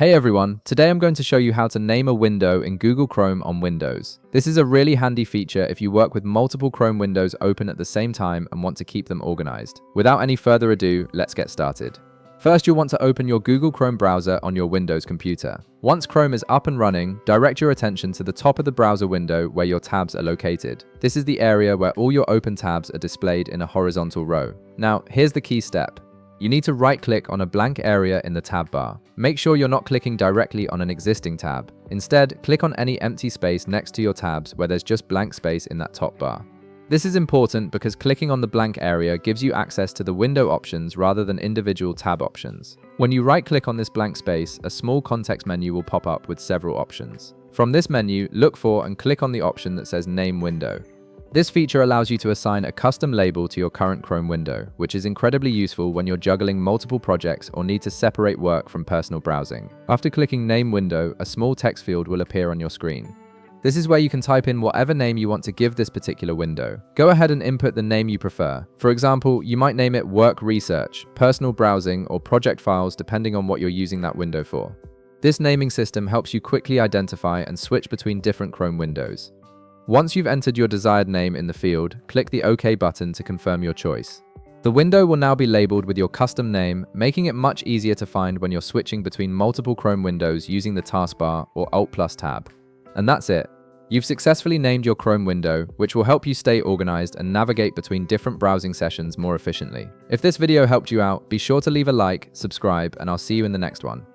Hey everyone, today I'm going to show you how to name a window in Google Chrome on Windows. This is a really handy feature if you work with multiple Chrome windows open at the same time and want to keep them organized. Without any further ado, let's get started. First, you'll want to open your Google Chrome browser on your Windows computer. Once Chrome is up and running, direct your attention to the top of the browser window where your tabs are located. This is the area where all your open tabs are displayed in a horizontal row. Now, here's the key step. You need to right-click on a blank area in the tab bar. Make sure you're not clicking directly on an existing tab. Instead, click on any empty space next to your tabs where there's just blank space in that top bar. This is important because clicking on the blank area gives you access to the window options rather than individual tab options. When you right-click on this blank space, a small context menu will pop up with several options. From this menu, look for and click on the option that says Name Window. This feature allows you to assign a custom label to your current Chrome window, which is incredibly useful when you're juggling multiple projects or need to separate work from personal browsing. After clicking Name Window, a small text field will appear on your screen. This is where you can type in whatever name you want to give this particular window. Go ahead and input the name you prefer. For example, you might name it Work Research, Personal Browsing, or Project Files depending on what you're using that window for. This naming system helps you quickly identify and switch between different Chrome windows. Once you've entered your desired name in the field, click the OK button to confirm your choice. The window will now be labeled with your custom name, making it much easier to find when you're switching between multiple Chrome windows using the taskbar or Alt+Tab. And that's it. You've successfully named your Chrome window, which will help you stay organized and navigate between different browsing sessions more efficiently. If this video helped you out, be sure to leave a like, subscribe, and I'll see you in the next one.